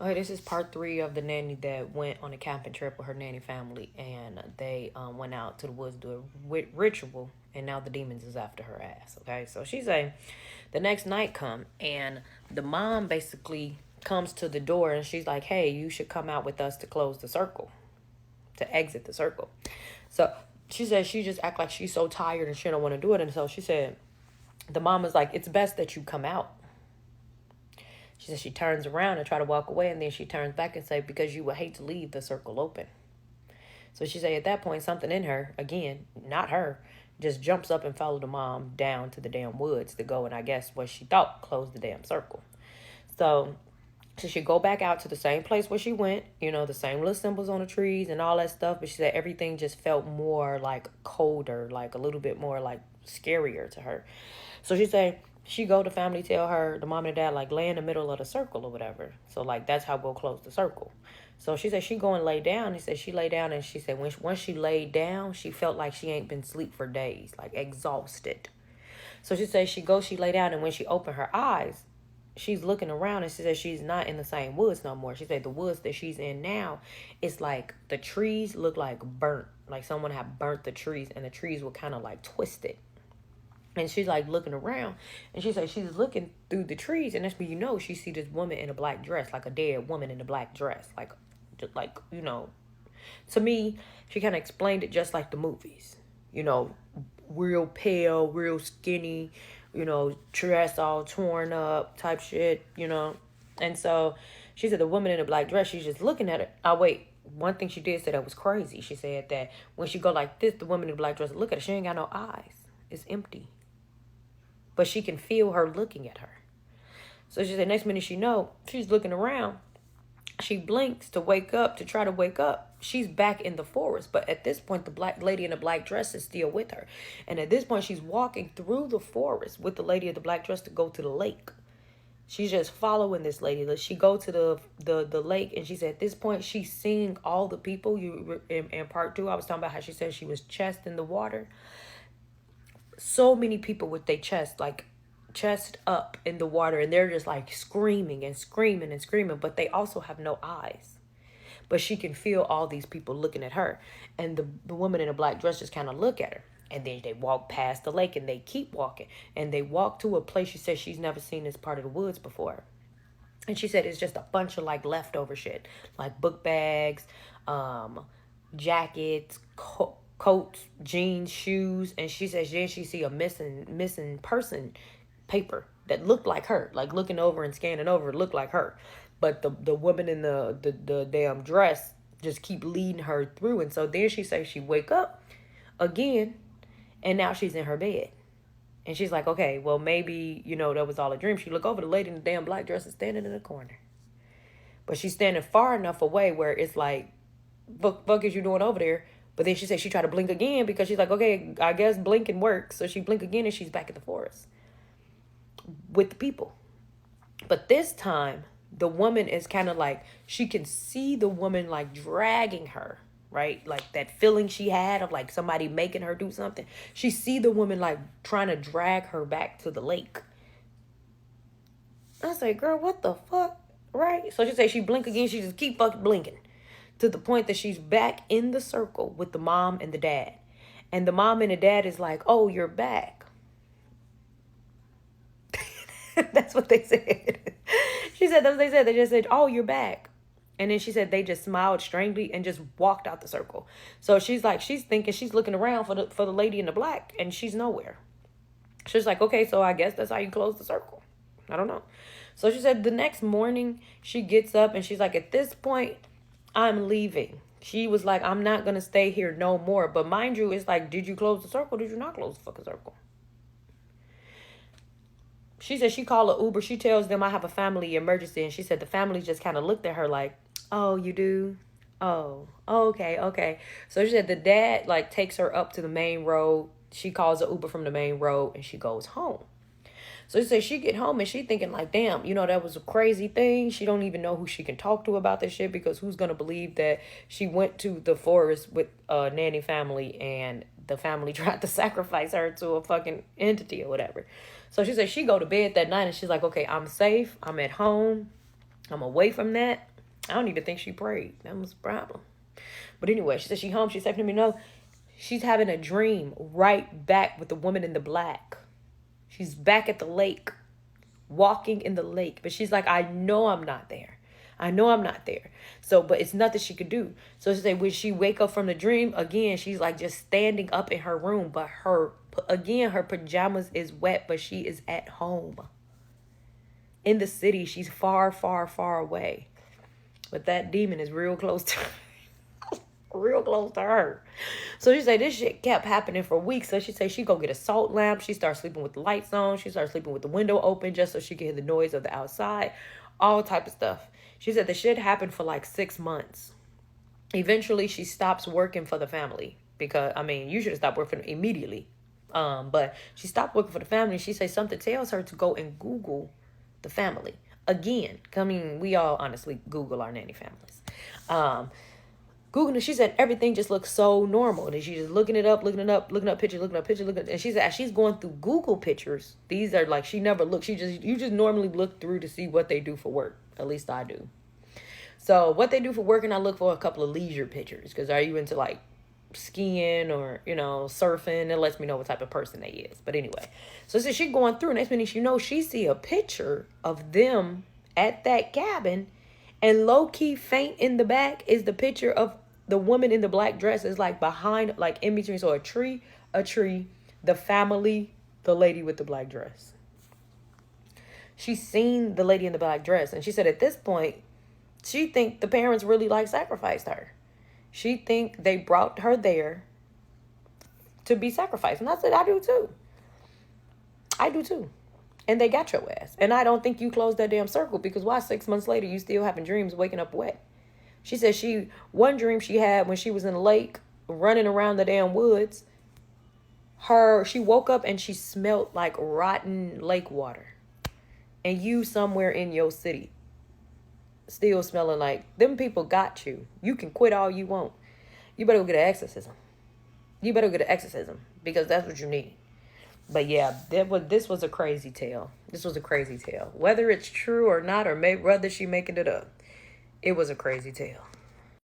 Okay, this is part 3 of the nanny that went on a camping trip with her nanny family, and they went out to the woods to do a ritual, and now the demons is after her ass. Okay, so she say the next night come, and the mom basically comes to the door, and she's like, "Hey, you should come out with us to close the circle, to exit the circle." So she said she just act like she's so tired and she don't want to do it, and so she said the mom is like, "It's best that you come out." She says she turns around and try to walk away, and then she turns back and say, "Because you would hate to leave the circle open." So she say at that point, something in her, again, not her, just jumps up and follow the mom down to the damn woods to go, and I guess what she thought closed the damn circle. So she go back out to the same place where she went, the same little symbols on the trees and all that stuff. But she said everything just felt more like colder, like a little bit more like scarier to her. So she said she go to family tell her, the mom and the dad, like lay in the middle of the circle or whatever. So like that's how we'll close the circle. So she said she go and lay down. He said she lay down, and she said once she laid down, she felt like she ain't been sleep for days, like exhausted. So she said she lay down, and when she opened her eyes, she's looking around, and she said she's not in the same woods no more. She said the woods that she's in now, it's like the trees look like burnt, like someone had burnt the trees, and the trees were kind of like twisted. And she's like looking around, and she said she's looking through the trees, and that's when she see this woman in a black dress, like a dead woman in a black dress, like to me, she kind of explained it just like the movies, you know, real pale, real skinny, dress all torn up type shit. And so she said the woman in the black dress, she's just looking at it. Oh, wait. One thing she did say that was crazy. She said that when she go like this, the woman in the black dress, look at her. She ain't got no eyes. It's empty. But she can feel her looking at her. So she said next minute she's looking around. She blinks to wake up, to try to wake up. She's back in the forest. But at this point, the black lady in the black dress is still with her. And at this point, she's walking through the forest with the lady in the black dress to go to the lake. She's just following this lady. She go to the lake, and she said at this point, she's seeing all the people. In part 2, I was talking about how she said she was chest in the water. So many people with their chest, like chest up in the water, and they're just like screaming and screaming and screaming, but they also have no eyes. But she can feel all these people looking at her, and the woman in a black dress just kind of look at her, and then they walk past the lake, and they keep walking, and they walk to a place she says she's never seen this part of the woods before. And she said it's just a bunch of like leftover shit, like book bags, jackets, coats, jeans, shoes. And she says then she see a missing person paper that looked like her, like looking over and scanning over, looked like her. But the woman in the damn dress just keep leading her through. And so then she says she wake up again, and now she's in her bed. And she's like, okay, well, maybe, that was all a dream. She look over, the lady in the damn black dress is standing in the corner. But she's standing far enough away where it's like, fuck is you doing over there? But then she said she tried to blink again, because she's like, okay, I guess blinking works. So she blink again, and she's back in the forest with the people. But this time, the woman is kind of like, she can see the woman like dragging her, right? Like that feeling she had of like somebody making her do something. She see the woman like trying to drag her back to the lake. I say, girl, what the fuck? Right? So she say she blink again. She just keep fucking blinking to the point that she's back in the circle with the mom and the dad. And the mom and the dad is like, oh, you're back. That's what they said. She said, that's what they said. They just said, oh, you're back. And then she said they just smiled strangely and just walked out the circle. So she's like, she's thinking, she's looking around for the lady in the black, and she's nowhere. She's like, okay, so I guess that's how you close the circle. I don't know. So she said the next morning she gets up, and she's like, at this point, I'm leaving. She was like, I'm not going to stay here no more. But mind you, it's like, did you close the circle? Did you not close the fucking circle? She said she called an Uber. She tells them I have a family emergency. And she said the family just kind of looked at her like, oh, you do? Oh, okay. So she said the dad like takes her up to the main road. She calls an Uber from the main road, and she goes home. So she said she get home, and she thinking like, damn, that was a crazy thing. She don't even know who she can talk to about this shit, because who's going to believe that she went to the forest with a nanny family, and the family tried to sacrifice her to a fucking entity or whatever. So she said she go to bed that night, and she's like, okay, I'm safe. I'm at home. I'm away from that. I don't even think she prayed. That was a problem. But anyway, she said she home. She said to me, no, she's having a dream right back with the woman in the black. She's back at the lake, walking in the lake. But she's like, I know I'm not there. I know I'm not there. So, but it's nothing she could do. So she said, when she wake up from the dream, again, she's like just standing up in her room. But her pajamas is wet, but she is at home. In the city, she's far, far, far away. But that demon is real close to her. Real close to her. So she said this shit kept happening for weeks. So she said she go get a salt lamp. She started sleeping with the lights on. She started sleeping with the window open just so she could hear the noise of the outside. All type of stuff. She said the shit happened for like 6 months. Eventually, she stops working for the family. Because, I mean, you should have stopped working immediately. But she stopped working for the family. She said something tells her to go and Google the family. Again, we all honestly Google our nanny families. Googling, she said everything just looks so normal. And she's just looking up pictures, and she said as she's going through Google pictures, these are like she never looked. You just normally look through to see what they do for work. At least I do. So what they do for work, and I look for a couple of leisure pictures, because are you into like skiing or surfing? It lets me know what type of person they is. But anyway, so she going through, and next minute she see a picture of them at that cabin, and low-key faint in the back is the picture of the woman in the black dress. Is like behind, like in between. So a tree, the family, the lady with the black dress. She's seen the lady in the black dress, and she said at this point she think the parents really like sacrificed her. She think they brought her there to be sacrificed. And I said, I do too. I do too. And they got your ass. And I don't think you closed that damn circle, because why 6 months later you still having dreams waking up wet? She said one dream she had when she was in the lake running around the damn woods, she woke up and she smelled like rotten lake water. And you somewhere in your city still smelling like them people got you. You can quit all you want. You better go get an exorcism. Because that's what you need. But yeah, this was a crazy tale. Whether it's true or not, or maybe whether she making it up, it was a crazy tale.